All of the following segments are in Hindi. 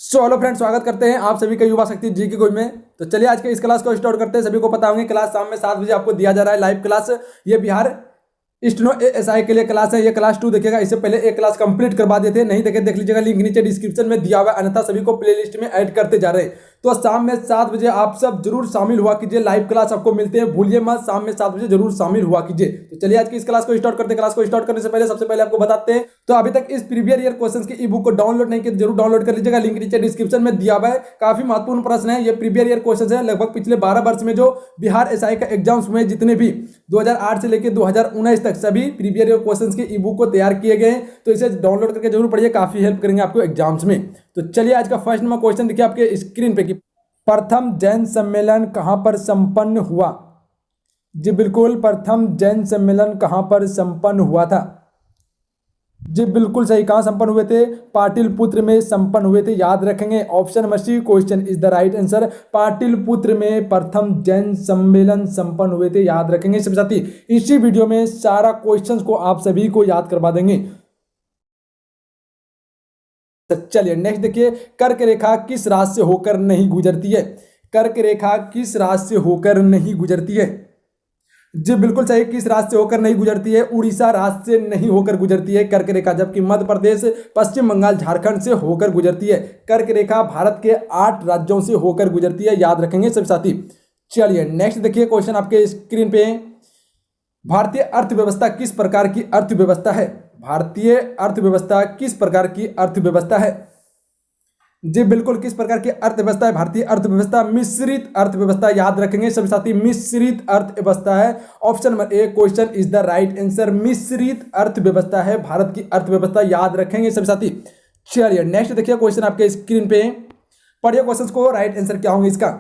हेलो फ्रेंड्स, स्वागत करते हैं आप सभी का युवा शक्ति जी की कोई में। तो चलिए आज के इस क्लास को स्टार्ट करते हैं। सभी को पता होंगे क्लास शाम में 7 बजे आपको दिया जा रहा है लाइव क्लास। ये बिहार स्टेनो एएसआई के लिए क्लास है। ये क्लास 2 देखिएगा, इससे पहले एक क्लास कंप्लीट करवा देते हैं, नहीं देख लीजिएगा, लिंक नीचे डिस्क्रिप्शन में दिया हुआ है, अन्यथा सभी को प्लेलिस्ट में ऐड करते जा रहे हैं। तो शाम में 7 बजे आप सब जरूर शामिल हुआ कीजिए। लाइव क्लास आपको मिलते हैं, भूलिए मत, शाम में 7 बजे जरूर शामिल हुआ कीजिए। तो चलिए आज की इस क्लास को स्टार्ट करते हैं। क्लास को स्टार्ट करने से पहले सबसे पहले आपको बताते हैं, तो अभी तक इस प्रीवियस ईयर क्वेश्चंस की ई बुक को डाउनलोड नहीं किया, जरूर डाउनलोड कर लीजिएगा, लिंक नीचे डिस्क्रिप्शन में दिया हुआ है। काफी महत्वपूर्ण प्रश्न है, ये प्रीवियस ईयर क्वेश्चन है। लगभग पिछले 12 वर्ष में जो बिहार एसआई का एग्जाम्स हुए, जितने भी 2008 से लेकर 2019 तक सभी प्रीवियस ईयर क्वेश्चंस के ई बुक को तैयार किए गए हैं। तो इसे डाउनलोड करके जरूर पढ़िए, काफी हेल्प करेंगे आपको एग्जाम्स में। तो चलिए आज का फर्स्ट नंबर क्वेश्चन देखिए आपके स्क्रीन पे कि प्रथम जैन सम्मेलन कहां पर संपन्न हुआ। जी बिल्कुल, प्रथम जैन सम्मेलन कहां पर संपन्न हुआ था। जी बिल्कुल सही, कहां संपन्न हुए थे? पाटलिपुत्र में संपन्न हुए थे, याद रखेंगे। Option number C question is the right answer. Pataliputra में प्रथम जैन सम्मेलन संपन्न हुए थे, याद रखेंगे सभी साथी। इसी वीडियो में सारा क्वेश्चंस को आप सभी को याद करवा देंगे। चलिए नेक्स्ट देखिए, कर्क रेखा किस राज्य से होकर नहीं गुजरती है। कर्क रेखा किस राज्य से होकर नहीं गुजरती है? जी बिल्कुल सही, किस राज्य से होकर नहीं गुजरती है? उड़ीसा राज्य से नहीं होकर गुजरती है कर्क रेखा, जबकि मध्य प्रदेश, पश्चिम बंगाल, झारखंड से होकर गुजरती है। कर्क रेखा भारत के 8 राज्यों से होकर गुजरती है, याद रखेंगे सभी साथी। चलिए नेक्स्ट देखिए क्वेश्चन आपके स्क्रीन पे, भारतीय अर्थव्यवस्था किस प्रकार की अर्थव्यवस्था है? भारतीय अर्थव्यवस्था किस प्रकार की अर्थव्यवस्था है? जी बिल्कुल, किस प्रकार की अर्थव्यवस्था है भारतीय अर्थव्यवस्था? मिश्रित अर्थव्यवस्था, याद रखेंगे सभी साथी, मिश्रित अर्थव्यवस्था है। Option number A question is the right answer. मिश्रित अर्थव्यवस्था है भारत की अर्थव्यवस्था, याद रखेंगे सभी साथी। चलिए नेक्स्ट देखिए क्वेश्चन आपके स्क्रीन पे, पढ़िए क्वेश्चन को, राइट आंसर क्या होंगे इसका।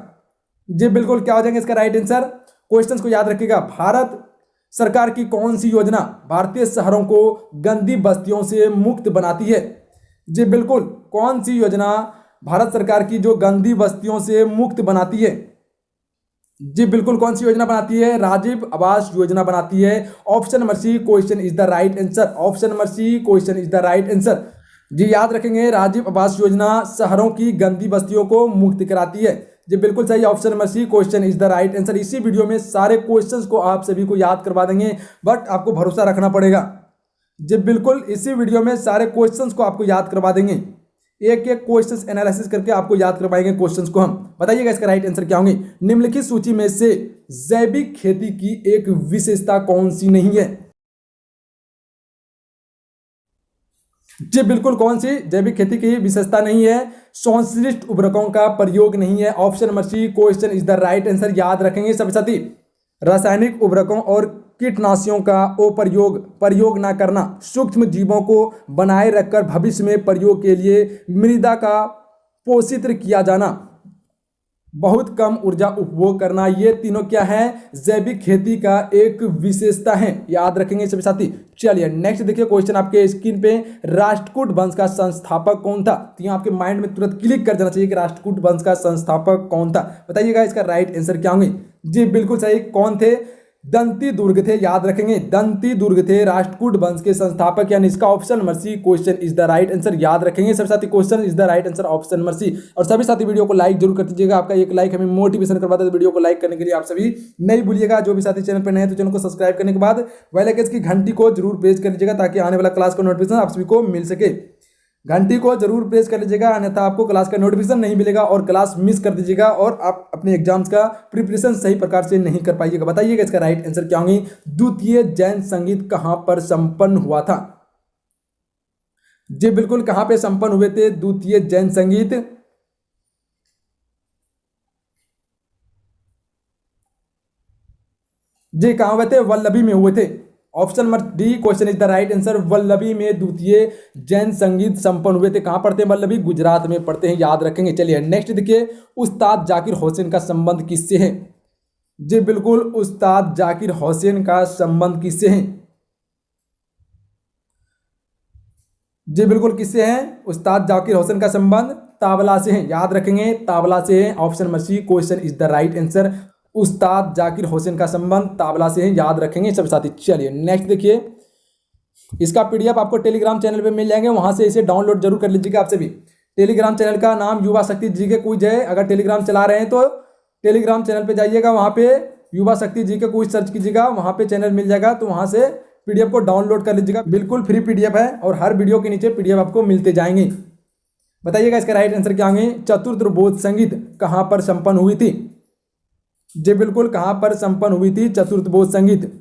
जी बिल्कुल, क्या हो जाएंगे इसका राइट आंसर? क्वेश्चन को याद रखिएगा। भारत सरकार की कौन सी योजना भारतीय शहरों को गंदी बस्तियों से मुक्त बनाती है? जी बिल्कुल, कौन सी योजना भारत सरकार की जो गंदी बस्तियों से मुक्त बनाती है? जी बिल्कुल, कौन सी योजना बनाती है? राजीव आवास योजना बनाती है। Option number C question is the right answer. Option number C question is the right answer. जी याद रखेंगे, राजीव आवास योजना शहरों की गंदी बस्तियों को मुक्त कराती है। जी बिल्कुल सही, option number C question is the right answer. इसी वीडियो में सारे क्वेश्चंस को आप सभी को याद करवा देंगे, बट आपको भरोसा रखना पड़ेगा। जी बिल्कुल, इसी वीडियो में सारे क्वेश्चंस को आपको याद करवा देंगे, एक एक क्वेश्चंस एनालिसिस करके आपको याद करवाएंगे क्वेश्चंस को हम। बताइएगा इसका राइट आंसर क्या होंगे। निम्नलिखित सूची में से जैविक खेती की एक विशेषता कौन सी नहीं है? जी बिल्कुल, कौन सी जैविक खेती की विशेषता नहीं है? संश्लिष्ट उर्वरकों का प्रयोग नहीं है। Option number C question is the right answer, याद रखेंगे सभी साथी। रासायनिक उर्वरकों और कीटनाशियों का प्रयोग न करना, सूक्ष्म जीवों को बनाए रखकर भविष्य में प्रयोग के लिए मृदा का पोषित किया जाना, बहुत कम ऊर्जा उपभोग करना, ये तीनों क्या है? जैविक खेती का एक विशेषता है, याद रखेंगे सभी साथी। चलिए नेक्स्ट देखिए क्वेश्चन आपके स्क्रीन पे, राष्ट्रकूट वंश का संस्थापक कौन था? तो यहाँ आपके माइंड में तुरंत क्लिक कर जाना चाहिए कि राष्ट्रकूट वंश का संस्थापक कौन था। बताइएगा इसका राइट आंसर क्या होंगे। जी बिल्कुल सही, कौन थे? दंती दुर्ग थे, याद रखेंगे, दंती दुर्ग थे राष्ट्रकूट वंश के संस्थापक, यानी इसका option number C question is the right answer, याद रखेंगे सभी साथी। Question is the right answer, option number C. और सभी साथी वीडियो को लाइक जरूर कर दीजिएगा, आपका एक लाइक हमें मोटिवेशन करवाता है। तो वीडियो को लाइक करने के लिए आप सभी नहीं भूलिएगा। जो भी साथी चैनल पर नए हैं तो चैनल को सब्सक्राइब करने के बाद बेल आइकन की घंटी को जरूर प्रेस कर लीजिएगा, ताकि आने वाला क्लास का नोटिफिकेशन आप सभी को मिल सके। घंटी को जरूर प्रेस कर लीजिएगा, अन्यथा आपको क्लास का नोटिफिकेशन नहीं मिलेगा और क्लास मिस कर दीजिएगा और आप अपने एग्जाम्स का प्रिपरेशन सही प्रकार से नहीं कर पाइएगा। बताइएगा इसका राइट आंसर क्या होंगे। द्वितीय जैन संगीत कहां पर संपन्न हुआ था? जी बिल्कुल, कहां पे संपन्न हुए थे द्वितीय जैन संगीत? जी कहां हुए थे? वल्लभी में हुए थे। Option number D question is the right answer. Vallabhi में द्वितीय जैन संगीत संपन्न हुए थे। कहां पढ़ते हैं वल्लभी? गुजरात में पढ़ते हैं, याद रखेंगे। चलिए नेक्स्ट देखिए, उस्ताद जाकिर हुसैन का संबंध किससे है? जी बिल्कुल, उस्ताद जाकिर हुसैन का संबंध किससे है? जी बिल्कुल, किससे है? उस्ताद जाकिर हुसैन का संबंध तावला से है, याद रखेंगे, तावला से है। Option number C question is the right answer. Ustad Zakir Hussain का संबंध तावला से है, याद रखेंगे सब साथी। चलिए नेक्स्ट देखिए, इसका पीडीएफ आपको टेलीग्राम चैनल पे मिल जाएंगे, वहां से इसे डाउनलोड जरूर कर लीजिएगा आप सभी। टेलीग्राम चैनल का नाम युवा शक्ति जी के क्विज है। अगर टेलीग्राम चला रहे हैं तो टेलीग्राम चैनल पे जाइएगा, वहाँ पे युवा शक्ति जी के क्विज सर्च कीजिएगा, वहाँ पे चैनल मिल जाएगा, तो वहाँ से पीडीएफ को डाउनलोड कर लीजिएगा। बिल्कुल फ्री पीडीएफ है और हर वीडियो के नीचे पीडीएफ आपको मिलते जाएंगे। बताइएगा इसका राइट आंसर क्या होंगे। चतुर्थ बोध संगीत कहाँ पर संपन्न हुई थी? जी बिल्कुल, कहाँ पर संपन्न हुई थी चतुर्थ बोध संगीत?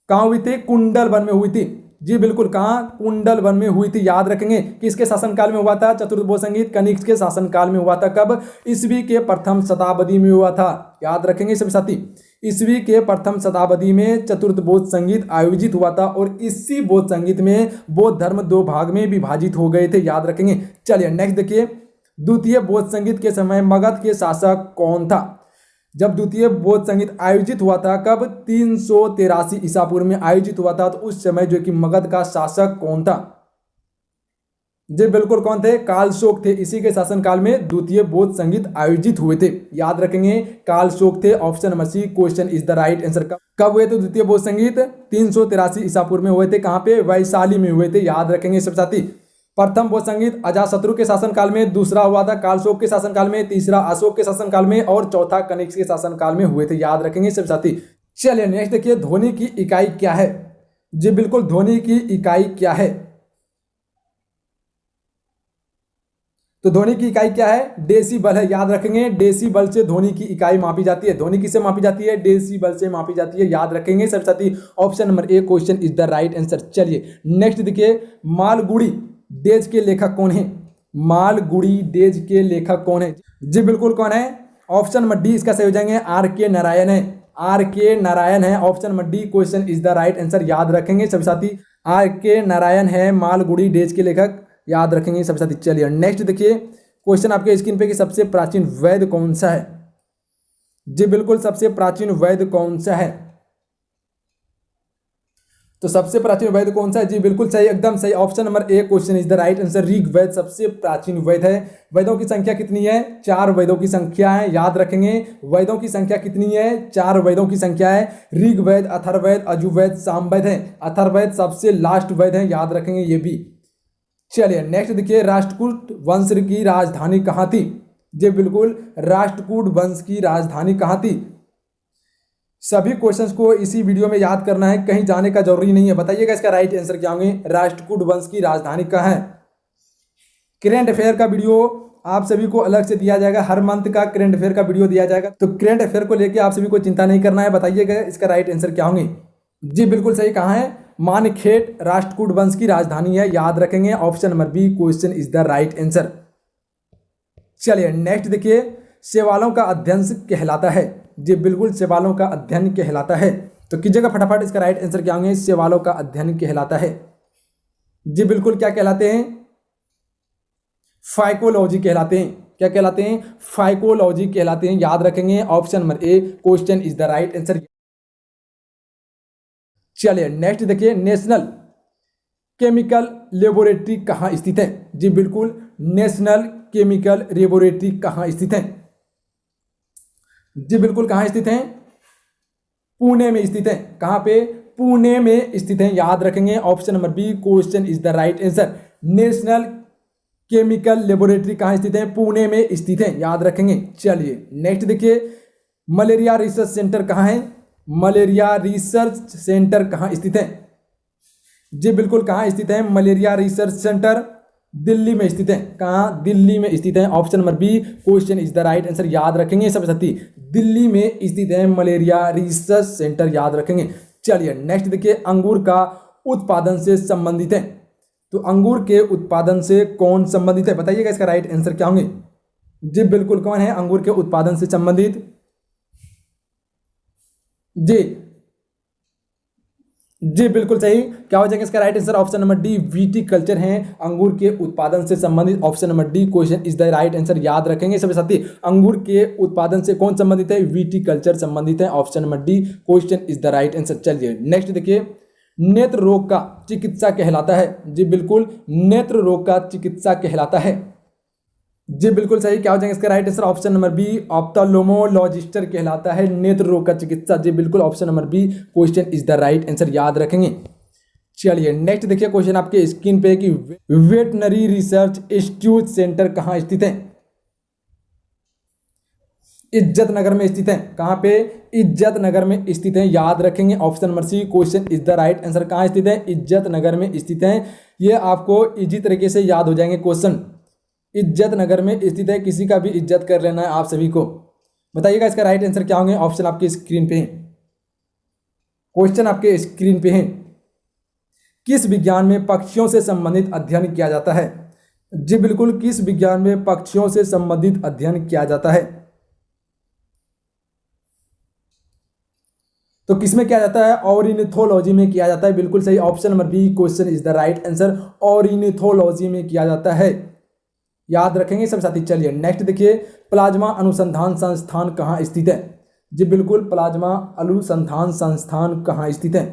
कहाँ हुई थी? कुंडल वन में हुई थी। जी बिल्कुल, कहाँ? कुंडल वन में हुई थी। याद रखेंगे किसके शासनकाल में हुआ था चतुर्थ बोध संगीत? कनिष्क के शासनकाल में हुआ था। कब? ईस्वी के प्रथम शताब्दी में हुआ था। याद रखेंगे सभी साथी, ईस्वी के प्रथम शताब्दी में चतुर्थ बोध संगीत आयोजित हुआ था और इसी बोध संगीत में बौद्ध धर्म दो भाग में विभाजित हो गए थे। याद रखेंगे। चलिए नेक्स्ट देखिए, द्वितीय बौद्ध संगीत के समय मगध के शासक कौन था? जब द्वितीय बौद्ध संगीत आयोजित हुआ था, कब? 383 ईसा पूर्व में आयोजित हुआ था। तो उस समय जो कि मगध का शासक कौन था? जी बिल्कुल, कौन थे? कालशोक थे। इसी के शासनकाल में द्वितीय बौद्ध संगीत आयोजित हुए थे। याद रखेंगे, कालशोक थे। Option number C question is the right answer. कब हुए थे द्वितीय बौद्ध संगीत? 383 ईसा पूर्व में हुए थे। कहाँ पे? वैशाली में हुए थे। याद रखेंगे सब साथी। प्रथम बौद्ध संगीत अजातशत्रु के शासनकाल में, दूसरा हुआ था कालशोक के शासनकाल में, तीसरा अशोक के शासनकाल में और चौथा कनिष्क के शासनकाल में हुए थे। याद रखेंगे सब साथी। चलिए नेक्स्ट देखिए, ध्वनि की इकाई क्या है? जी बिल्कुल, ध्वनि की इकाई क्या है? तो ध्वनि की इकाई क्या है? डेसिबल है। याद रखेंगे, डेसिबल से ध्वनि की इकाई मापी जाती है। ध्वनि किससे मापी जाती है? डेसिबल से मापी जाती है। याद रखेंगे सब साथी। Option number A question is the right answer. चलिए नेक्स्ट देखिए, मालगुडी डेज के लेखक कौन है? मालगुडी डेज के लेखक कौन है? जी बिल्कुल, कौन है? ऑप्शन नंबर डी इसका सही हो जाएंगे, आर के नारायण है। आर के नारायण है। Option number D question is the right answer. याद रखेंगे सभी साथी, आर के नारायण है मालगुडी डेज के लेखक। याद रखेंगे सभी साथी। चलिए नेक्स्ट देखिए, क्वेश्चन आपके स्क्रीन पे कि सबसे प्राचीन वेद कौन सा है? जी बिल्कुल, सबसे प्राचीन वेद कौन सा है? तो सबसे प्राचीन वेद कौन सा है? जी बिल्कुल सही, एकदम सही। Option number A question is the right answer. Rigveda सबसे प्राचीन वेद है। वेदों की संख्या कितनी है? 4 वेदों की संख्या है। याद रखेंगे, वेदों की संख्या कितनी है? 4 वेदों की संख्या है। ऋग्वेद, अथर्ववेद, यजुर्वेद, सामवेद है। अथर्ववेद सबसे लास्ट वेद है। याद रखेंगे ये भी। चलिए नेक्स्ट देखिए, राष्ट्रकूट वंश की राजधानी कहाँ थी? जी बिल्कुल, राष्ट्रकूट वंश की राजधानी कहाँ थी? सभी क्वेश्चंस को इसी वीडियो में याद करना है, कहीं जाने का जरूरी नहीं है। बताइएगा इसका राइट आंसर क्या होंगे। राष्ट्रकूट वंश की राजधानी कहाँ है? करेंट अफेयर का वीडियो आप सभी को अलग से दिया जाएगा। हर मंथ का करेंट अफेयर का वीडियो दिया जाएगा, तो करेंट अफेयर को लेकर आप सभी को चिंता नहीं करना है। बताइएगा इसका राइट आंसर क्या होंगे। जी बिल्कुल सही, कहाँ है? मानखेट राष्ट्रकूट वंश की राजधानी है। याद रखेंगे, option number B question is the right answer. चलिए नेक्स्ट देखिए, शैवालों का अध्ययन कहलाता है। जी बिल्कुल, शैवालों का अध्ययन कहलाता है। तो कीजिएगा फटाफट, इसका राइट आंसर क्या होंगे। शैवालों का अध्ययन कहलाता है। जी बिल्कुल, क्या कहलाते हैं? फाइकोलॉजी कहलाते हैं। क्या कहलाते हैं? फाइकोलॉजी कहलाते हैं। याद रखेंगे, option number A question is the right answer. चलिए नेक्स्ट देखिए, नेशनल केमिकल लेबोरेटरी कहाँ स्थित है? जी बिल्कुल, नेशनल केमिकल लेबोरेटरी कहाँ स्थित है? जी बिल्कुल, कहाँ स्थित है? पुणे में स्थित है। कहाँ पे? पुणे में स्थित है। याद रखेंगे, option number B question is the right answer. National chemical laboratory कहाँ स्थित है? पुणे में स्थित है। याद रखेंगे। चलिए नेक्स्ट देखिए, मलेरिया रिसर्च सेंटर कहाँ है? मलेरिया रिसर्च सेंटर कहाँ स्थित है? जी बिल्कुल, कहाँ स्थित है? मलेरिया रिसर्च सेंटर दिल्ली में स्थित है। कहाँ? दिल्ली में स्थित है। Option number B question is the right answer. याद रखेंगे सब साथी, दिल्ली में स्थित है मलेरिया रिसर्च सेंटर। याद रखेंगे। चलिए नेक्स्ट देखिए, अंगूर का उत्पादन से संबंधित है। तो अंगूर के उत्पादन से कौन संबंधित है? बताइएगा इसका राइट आंसर क्या होंगे। जी बिल्कुल, कौन है अंगूर के उत्पादन से संबंधित? जी बिल्कुल सही। क्या हो जाएगा इसका right answer? Option number D viticulture है अंगूर के उत्पादन से संबंधित। Option number D question is the right answer. याद रखेंगे सभी साथी, अंगूर के उत्पादन से कौन संबंधित है? विटीकल्चर संबंधित है। Option number D question is the right answer. चलिए नेक्स्ट देखिए, नेत्र रोग का चिकित्सा कहलाता है। जी बिल्कुल, नेत्र रोग का चिकित्सा कहलाता है। जी बिल्कुल सही। क्या हो जाएगा इसका right answer? Option number B ophthalmologist कहलाता है नेत्र रोग का चिकित्सा। जी बिल्कुल, option number B question is the right answer. याद रखेंगे। चलिए नेक्स्ट देखिए क्वेश्चन आपके स्क्रीन पे कि वेटनरी रिसर्च इंस्टीट्यूट सेंटर कहाँ स्थित है? इज्जत नगर में स्थित है। कहाँ पे? इज्जत नगर में स्थित है। याद रखेंगे option number C question is the right answer. कहाँ स्थित है? इज्जत नगर में स्थित है। ये आपको इजी तरीके से याद हो जाएंगे क्वेश्चन। इज्जत नगर में स्थित है। किसी का भी इज्जत कर लेना है आप सभी को। बताइएगा इसका राइट आंसर क्या होंगे। ऑप्शन आपके स्क्रीन पे है, क्वेश्चन आपके स्क्रीन पे है। किस विज्ञान में पक्षियों से संबंधित अध्ययन किया जाता है? जी बिल्कुल, किस विज्ञान में पक्षियों से संबंधित अध्ययन किया जाता है? तो किसमें किया जाता है? ऑर्निथोलॉजी में किया जाता है। बिल्कुल सही, option number B question is the right answer. Ornithology में किया जाता है। याद रखेंगे सब साथी। चलिए नेक्स्ट देखिए, प्लाज्मा अनुसंधान संस्थान कहाँ स्थित है? जी बिल्कुल, प्लाज्मा अनुसंधान संस्थान कहाँ स्थित है?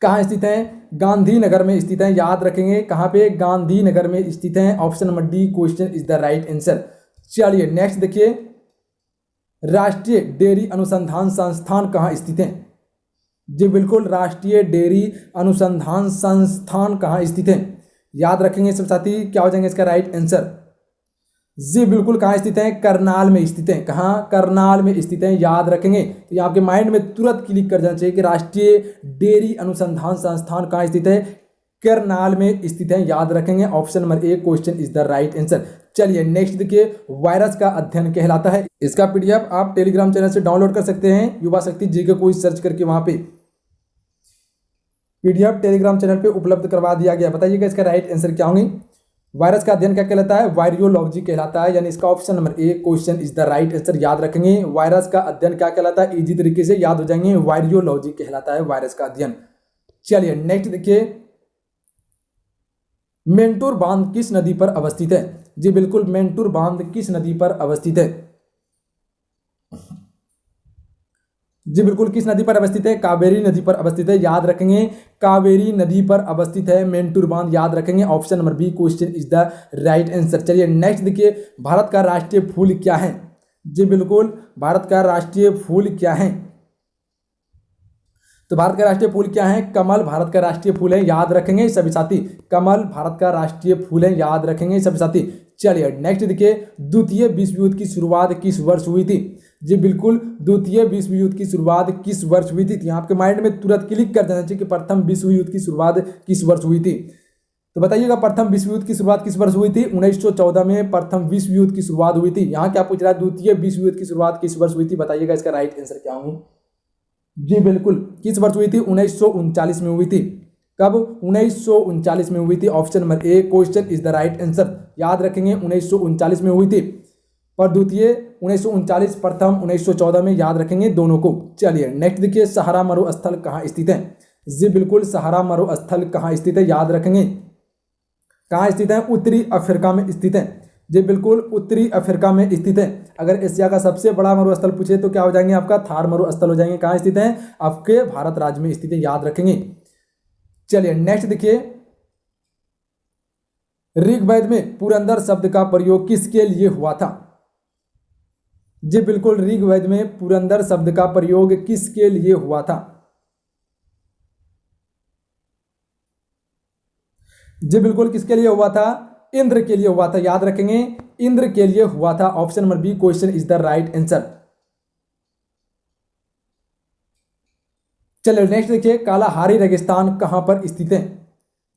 कहाँ स्थित है? गांधीनगर में स्थित है। याद रखेंगे कहाँ पे? गांधीनगर में स्थित है। Option number D question is the right answer. चलिए नेक्स्ट देखिए, राष्ट्रीय डेयरी अनुसंधान संस्थान कहाँ स्थित है? जी बिल्कुल, राष्ट्रीय डेयरी अनुसंधान संस्थान कहाँ स्थित है? याद रखेंगे सब साथी, क्या हो जाएंगे इसका राइट आंसर? जी बिल्कुल, कहाँ स्थित है? करनाल में स्थित है। कहाँ? करनाल में स्थित है। याद रखेंगे तो ये आपके माइंड में तुरंत क्लिक कर जाना चाहिए कि राष्ट्रीय डेयरी अनुसंधान संस्थान कहाँ स्थित है? करनाल में स्थित है। याद रखेंगे option number A question is the right answer. चलिए नेक्स्ट देखिए, वायरस का अध्ययन कहलाता है। इसका पीडीएफ आप टेलीग्राम चैनल से डाउनलोड कर सकते हैं, युवा शक्ति जीके को सर्च करके। वहां पे पीडीएफ टेलीग्राम चैनल पे उपलब्ध करवा दिया गया। बताइएगा इसका राइट आंसर क्या होंगे। वायरस का अध्ययन क्या कहलाता है? वायरियोलॉजी कहलाता है। यानी इसका option number A question is the right answer. याद रखेंगे वायरस का अध्ययन क्या कहलाता है, इजी तरीके से याद हो जाएंगे, वायरियोलॉजी कहलाता है वायरस का अध्ययन। चलिए नेक्स्ट देखिए, मेंटूर बांध किस नदी पर अवस्थित है? जी बिल्कुल, मेंटूर बांध किस नदी पर अवस्थित है? जी बिल्कुल, किस नदी पर अवस्थित है? कावेरी नदी पर अवस्थित है। याद रखेंगे कावेरी नदी पर अवस्थित है मेंटूर बांध। याद रखेंगे option number B question is the right answer. चलिए नेक्स्ट देखिए, भारत का राष्ट्रीय फूल क्या है? जी बिल्कुल, भारत का राष्ट्रीय फूल क्या है? तो भारत का राष्ट्रीय फूल क्या है? कमल भारत का राष्ट्रीय फूल है। याद रखेंगे सभी साथी, कमल भारत का राष्ट्रीय फूल है। याद रखेंगे सभी साथी। चलिए नेक्स्ट देखिए, द्वितीय विश्व युद्ध की शुरुआत किस वर्ष हुई थी? जी बिल्कुल, द्वितीय विश्व युद्ध की शुरुआत किस वर्ष हुई थी? यहाँ आपके माइंड में तुरंत क्लिक कर देना चाहिए कि प्रथम विश्व युद्ध की शुरुआत किस वर्ष हुई थी। तो बताइएगा प्रथम विश्व युद्ध की शुरुआत किस वर्ष हुई थी? 1914 में प्रथम विश्व युद्ध की शुरुआत हुई थी। यहाँ क्या पूछ रहा है? द्वितीय विश्व युद्ध की शुरुआत किस वर्ष हुई थी? बताइएगा इसका राइट आंसर क्या होंगे। जी बिल्कुल, किस वर्ष हुई थी? 1939 में हुई थी। कब? 1939 में हुई थी। Option number A question is the right answer. याद रखेंगे 1939 में हुई थी, पर द्वितीय 1939, प्रथम 1914 में। याद रखेंगे दोनों को। चलिए नेक्स्ट देखिए, सहारा मरुस्थल कहाँ स्थित है? जी बिल्कुल, सहारा मरुस्थल कहाँ स्थित है? याद रखेंगे कहाँ स्थित है? उत्तरी अफ्रीका में स्थित है। जी बिल्कुल, उत्तरी अफ्रीका में स्थित है। अगर एशिया का सबसे बड़ा मरुस्थल पूछे तो क्या हो जाएंगे? आपका थार मरुस्थल हो जाएंगे। कहाँ स्थित है? आपके भारत राज्य में स्थित है। याद रखेंगे। चलिए नेक्स्ट देखिए, ऋग्वेद में पुरंदर शब्द का प्रयोग किसके लिए हुआ था? जी बिल्कुल, ऋग्वेद में पुरंदर शब्द का प्रयोग किसके लिए हुआ था? जी बिल्कुल, किसके लिए हुआ था? इंद्र के लिए हुआ था। याद रखेंगे इंद्र के लिए हुआ था। Option number B question is the right answer. चलिए नेक्स्ट देखिए, कालाहारी रेगिस्तान कहां पर स्थित है?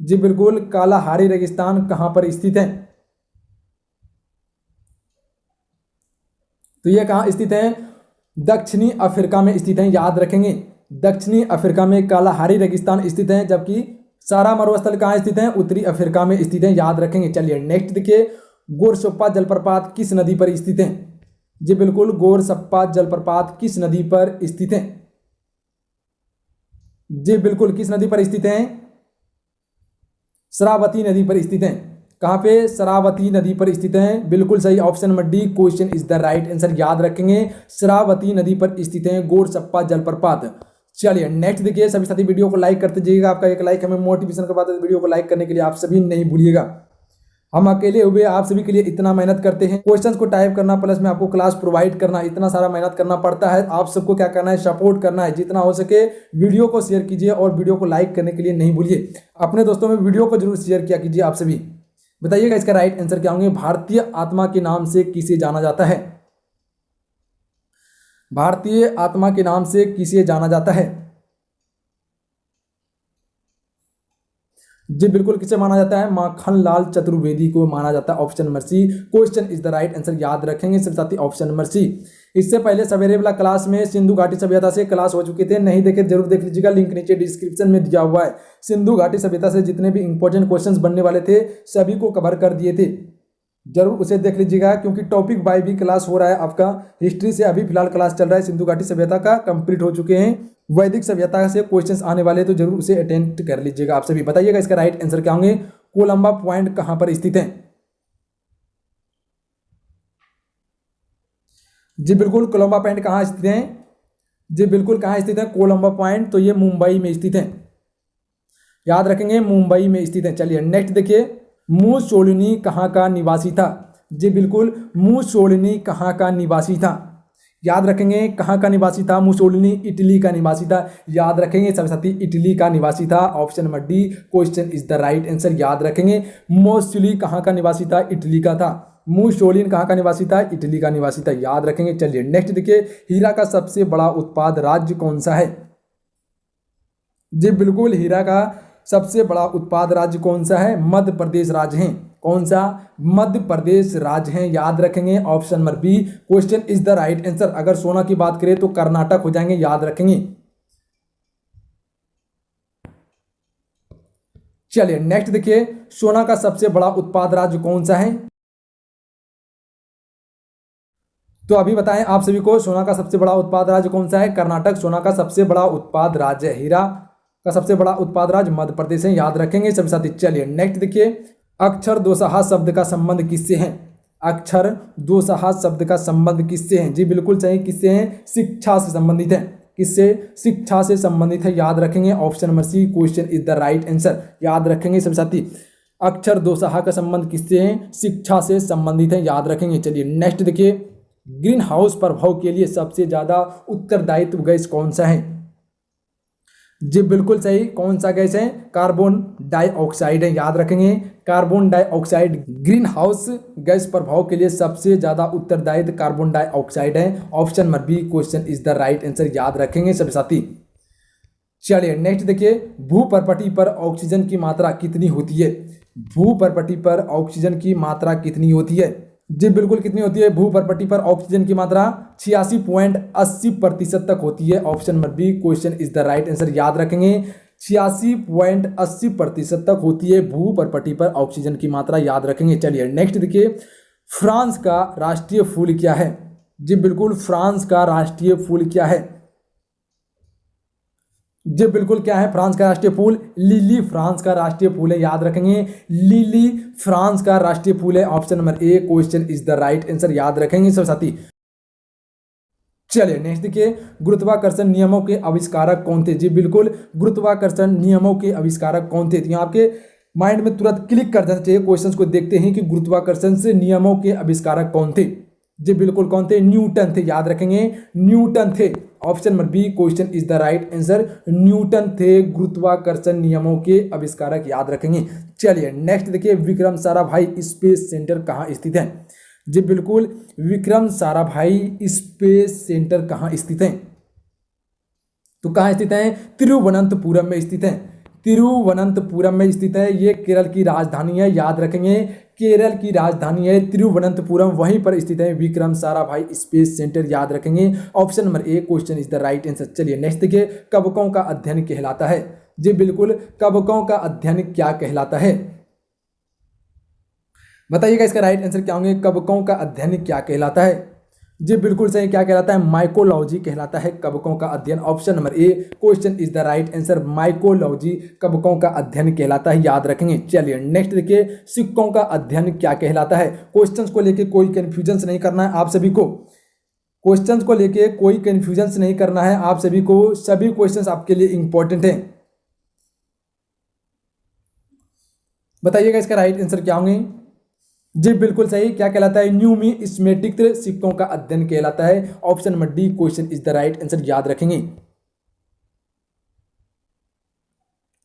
जी बिल्कुल, कालाहारी रेगिस्तान कहां पर स्थित है? तो यह कहां स्थित है? दक्षिणी अफ्रीका में स्थित है। याद रखेंगे दक्षिणी अफ्रीका में कालाहारी रेगिस्तान स्थित है, जबकि सारा मरुस्थल कहाँ स्थित है? उत्तरी अफ्रीका में स्थित है। याद रखेंगे। चलिए नेक्स्ट देखिए, गोरसप्पा जलप्रपात किस नदी पर स्थित है? जी बिल्कुल, गोरसप्पा जलप्रपात किस नदी पर स्थित है? जी बिल्कुल, किस नदी पर स्थित है? शरावती नदी पर स्थित है। कहाँ पे? शरावती नदी पर स्थित है। बिल्कुल सही, option number D question is the right answer. याद रखेंगे शरावती नदी पर स्थित है गोरसप्पा जलप्रपात। चलिए नेक्स्ट देखिए, सभी साथी वीडियो को लाइक करते जाइएगा। आपका एक लाइक हमें मोटिवेशन करवाता है। वीडियो को लाइक करने के लिए आप सभी नहीं भूलिएगा। हम अकेले हुए आप सभी के लिए इतना मेहनत करते हैं, क्वेश्चंस को टाइप करना प्लस में आपको क्लास प्रोवाइड करना, इतना सारा मेहनत करना पड़ता है। आप सबको क्या करना है, सपोर्ट करना है। जितना हो सके वीडियो को शेयर कीजिए और वीडियो को लाइक करने के लिए नहीं भूलिए। अपने दोस्तों में वीडियो को जरूर शेयर किया कीजिए। आप सभी बताइएगा इसका राइट आंसर क्या होंगे। भारतीय आत्मा के नाम से किसे जाना जाता है? भारतीय आत्मा के नाम से किसे जाना जाता है? जी बिल्कुल, किसे माना जाता है? माखन लाल चतुर्वेदी को माना जाता है। Option number C question is the right answer. याद रखेंगे सब साथी, ऑप्शन नंबर सी। इससे पहले सवेरे वाला क्लास में सिंधु घाटी सभ्यता से क्लास हो चुके थे, नहीं देखे जरूर देख लीजिएगा, लिंक नीचे डिस्क्रिप्शन में दिया हुआ है। सिंधु घाटी सभ्यता से जितने भी इंपॉर्टेंट क्वेश्चंस बनने वाले थे सभी को कवर कर दिए थे, जरूर उसे देख लीजिएगा, क्योंकि टॉपिक बाय भी क्लास हो रहा है आपका। हिस्ट्री से अभी फिलहाल क्लास चल रहा है, सिंधु घाटी सभ्यता का कंप्लीट हो चुके हैं। वैदिक सभ्यता से क्वेश्चंस आने वाले तो जरूर उसे अटेंड कर लीजिएगा। आप सभी बताइएगा इसका राइट आंसर क्या होंगे। कोलंबा पॉइंट कहां पर स्थित है? जी बिल्कुल, कोलंबा पॉइंट कहां स्थित है? जी बिल्कुल, कहां स्थित है कोलंबा पॉइंट? तो ये मुंबई में स्थित है। याद रखेंगे, मुंबई में स्थित है। चलिए नेक्स्ट देखिए, मुसोलिनी कहां का निवासी था? जी बिल्कुल, मुसोलिनी कहां का निवासी था? याद रखेंगे, कहां का निवासी था मुसोलिनी? इटली का निवासी था। याद रखेंगे सभी साथी, इटली का निवासी था। Option number D question is the right answer. याद रखेंगे, मुसोलिनी कहां का निवासी था? इटली का था। मुसोलिनी कहां का निवासी था? इटली का निवासी था। याद रखेंगे। चलिए नेक्स्ट देखिए, हीरा का सबसे बड़ा उत्पाद राज्य कौन सा है? जी बिल्कुल, हीरा का सबसे बड़ा उत्पाद राज्य कौन सा है? मध्य प्रदेश राज्य है। कौन सा? मध्य प्रदेश राज्य है। याद रखेंगे, option number B question is the right answer. अगर सोना की बात करें तो कर्नाटक हो जाएंगे। याद रखेंगे। चलिए नेक्स्ट देखिए, सोना का सबसे बड़ा उत्पाद राज्य कौन सा है? तो अभी बताएं आप सभी को, सोना का सबसे बड़ा उत्पाद राज्य कौन सा है? कर्नाटक सोना का सबसे बड़ा उत्पाद राज्य है। हीरा का सबसे बड़ा उत्पाद राज्य मध्य प्रदेश है। याद रखेंगे सभी साथी। चलिए नेक्स्ट देखिए, अक्षर दोसाहा शब्द का संबंध किससे है? अक्षर दोसाहा शब्द का संबंध किससे है? जी बिल्कुल सही, किससे है? शिक्षा से संबंधित है। किससे? शिक्षा से संबंधित है। याद रखेंगे, option number C question is the right answer. याद रखेंगे सभी साथी, अक्षर दोसाहा का संबंध किससे है? शिक्षा से संबंधित है। याद रखेंगे। चलिए नेक्स्ट देखिए, ग्रीन हाउस प्रभाव के लिए सबसे ज्यादा उत्तरदायित्व गैस कौन सा है? जी बिल्कुल सही, कौन सा गैस है? कार्बन डाइऑक्साइड है। याद रखेंगे, carbon dioxide greenhouse gas प्रभाव के लिए सबसे ज्यादा उत्तरदायित्व कार्बन डाइऑक्साइड है। Option number B question is the right answer. याद रखेंगे सभी साथी। चलिए नेक्स्ट देखिए, भूपर्पटी पर ऑक्सीजन की मात्रा कितनी होती है? भूपर्पटी पर ऑक्सीजन की मात्रा कितनी होती है? जी बिल्कुल, कितनी होती है भूपर्पटी पर ऑक्सीजन की मात्रा? 86.80% तक होती है। Option number B question is the right answer. याद रखेंगे, 86.80% तक होती है भूपर्पटी पर ऑक्सीजन की मात्रा। याद रखेंगे। चलिए नेक्स्ट देखिए, फ्रांस का राष्ट्रीय फूल क्या है? जी बिल्कुल, फ्रांस का राष्ट्रीय फूल क्या है? जी बिल्कुल, क्या है फ्रांस का राष्ट्रीय फूल? लिली फ्रांस का राष्ट्रीय फूल है। याद रखेंगे, लिली फ्रांस का राष्ट्रीय फूल है। Option number A question is the right answer. याद रखेंगे सब साथी। चलिए नेक्स्ट देखिए, गुरुत्वाकर्षण नियमों के आविष्कारक कौन थे? जी बिल्कुल, गुरुत्वाकर्षण नियमों के आविष्कारक कौन थे? तो यहाँ आपके माइंड में तुरंत क्लिक कर देना चाहिए। क्वेश्चंस को देखते हैं कि गुरुत्वाकर्षण से नियमों के आविष्कारक कौन थे। जी बिल्कुल, कौन थे? न्यूटन थे। याद रखेंगे, न्यूटन थे। Option number B question is the right answer. Newton थे गुरुत्वाकर्षण नियमों के आविष्कारक। याद रखेंगे। चलिए नेक्स्ट देखिए, विक्रम साराभाई स्पेस सेंटर कहाँ स्थित है? जी बिल्कुल, विक्रम साराभाई स्पेस सेंटर कहाँ स्थित है? तो कहाँ स्थित है? तिरुवनंतपुरम में स्थित है। तिरुवनंतपुरम में स्थित है। ये केरल की राजधानी है। याद रखेंगे, केरल की राजधानी है तिरुवनंतपुरम, वहीं पर स्थित है विक्रम साराभाई स्पेस सेंटर। याद रखेंगे, option number A question is the right answer. चलिए नेक्स्ट देखिए, कवकों का अध्ययन कहलाता है? जी बिल्कुल, कवकों का अध्ययन क्या कहलाता है? बताइएगा इसका राइट आंसर क्या होंगे। कवकों का अध्ययन क्या कहलाता है? जी बिल्कुल सही, क्या कहलाता है? माइकोलॉजी कहलाता है कवकों का अध्ययन। Option number A question is the right answer. Mycology कवकों का अध्ययन कहलाता है। याद रखेंगे। चलिए नेक्स्ट देखिए, सिक्कों का अध्ययन क्या कहलाता है? क्वेश्चंस को लेके कोई कंफ्यूजन नहीं करना है आप सभी को। क्वेश्चंस को लेके कोई कंफ्यूजन नहीं करना है आप सभी को। सभी क्वेश्चंस आपके लिए इंपॉर्टेंट हैं। बताइएगा इसका राइट आंसर क्या होंगे। जी बिल्कुल सही। क्या कहलाता है? न्यूमिस्मेटिक सिक्कों का अध्ययन कहलाता है। Option number D question is the right answer, याद रखेंगे।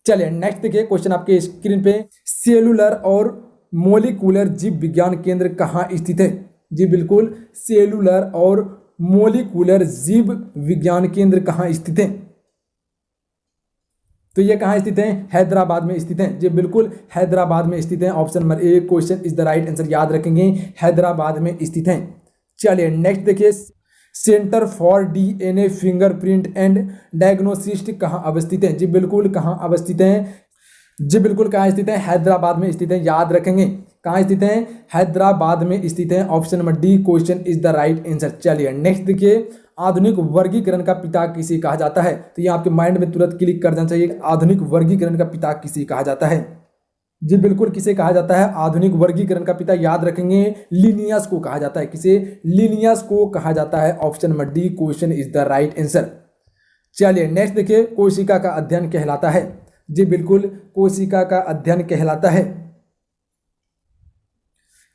चलिए नेक्स्ट देखिए क्वेश्चन आपके स्क्रीन पे। सेलुलर और मोलिकुलर जीव विज्ञान केंद्र कहाँ स्थित है? जी बिल्कुल, सेलुलर और मोलिकुलर जीव विज्ञान केंद्र कहाँ स्थित है? तो ये कहाँ स्थित है? हैदराबाद में स्थित है। जी बिल्कुल, हैदराबाद में स्थित है। Option number A question is the right answer, याद रखेंगे, हैदराबाद में स्थित है। चलिए नेक्स्ट देखिए। Centre for DNA fingerprint and diagnosis कहाँ अवस्थित है? जी बिल्कुल, कहाँ अवस्थित है? जी बिल्कुल, कहाँ स्थित है? हैदराबाद में स्थित है, याद रखेंगे। कहाँ स्थित है? हैदराबाद में स्थित है। Option number D question is the right answer. चलिए नेक्स्ट देखिए। आधुनिक वर्गीकरण का पिता किसे कहा जाता है? तो ये आपके माइंड में तुरंत क्लिक कर जाना चाहिए। आधुनिक वर्गीकरण का पिता किसे कहा जाता है? जी बिल्कुल, किसे कहा जाता है? आधुनिक वर्गीकरण का पिता, याद रखेंगे, लिनियस को कहा जाता है। किसे? लिनियस को कहा जाता है। Option number D question is the right answer. चलिए नेक्स्ट देखिए। कोशिका का अध्ययन कहलाता है? जी बिल्कुल, कोशिका का अध्ययन कहलाता है,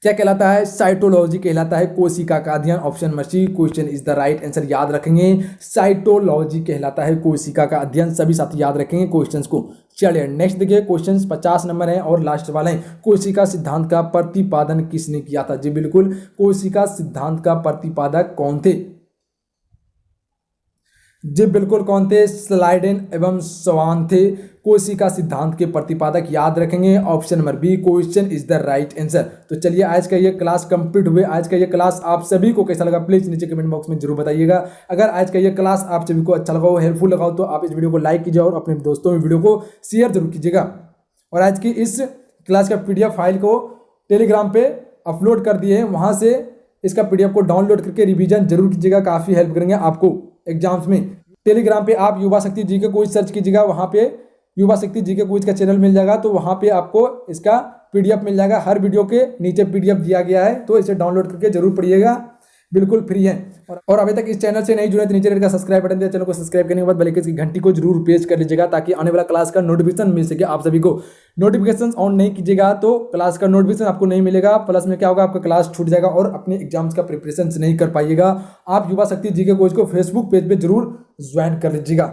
क्या कहलाता है? साइटोलॉजी कहलाता है कोशिका का अध्ययन। Option number C question is the right answer, याद रखेंगे, साइटोलॉजी कहलाता है कोशिका का अध्ययन। सभी साथी याद रखेंगे क्वेश्चंस को। चलिए नेक्स्ट देखिए। क्वेश्चंस 50 नंबर है और लास्ट वाला है। कोशिका सिद्धांत का प्रतिपादन किसने किया था? जी बिल्कुल, कोशिका सिद्धांत का प्रतिपादक कौन थे? जी बिल्कुल, कौन थे? स्लाइडेन एवं स्वान थे कोशिका सिद्धांत के प्रतिपादक, याद रखेंगे। Option number B question is the right answer. तो चलिए आज का ये क्लास कंप्लीट हुए। आज का ये क्लास आप सभी को कैसा लगा प्लीज नीचे कमेंट बॉक्स में जरूर बताइएगा। अगर आज का ये क्लास आप सभी को अच्छा लगा हो, हेल्पफुल लगा हो, तो आप इस वीडियो को लाइक कीजिए और अपने दोस्तों में वीडियो को शेयर जरूर कीजिएगा। और आज की इस क्लास का PDF फाइल को टेलीग्राम पे अपलोड कर दिए हैं, वहां से इसका PDF को डाउनलोड करके रिवीजन जरूर कीजिएगा, काफी हेल्प करेंगे आपको एग्जाम्स में। टेलीग्राम पे आप युवा शक्ति जीके क्विज सर्च कीजिएगा, वहां पे युवा शक्ति जीके क्विज का चैनल मिल जाएगा, तो वहां पे आपको इसका PDF मिल जाएगा। हर वीडियो के नीचे PDF दिया गया है, तो इसे डाउनलोड करके जरूर पढ़िएगा, बिल्कुल फ्री है। और अभी तक इस चैनल से नहीं जुड़े तो नीचे रेड का सब्सक्राइब बटन दिया, चैनल को सब्सक्राइब करने के बाद बेल आइकन की घंटी को जरूर प्रेस कर लीजिएगा, ताकि आने वाला क्लास का नोटिफिकेशन मिल सके आप सभी को। नोटिफिकेशन ऑन नहीं कीजिएगा तो क्लास का नोटिफिकेशन आपको नहीं मिलेगा, प्लस में क्या होगा, आपका क्लास छूट जाएगा और अपने एग्जाम्स का प्रिपरेशन नहीं कर पाइएगा। आप युवा शक्ति जीके कोच को फेसबुक पेज पे जरूर ज्वाइन कर लीजिएगा।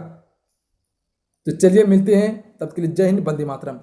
तो चलिए मिलते हैं, तब के लिए जय हिंद, वंदे मातरम।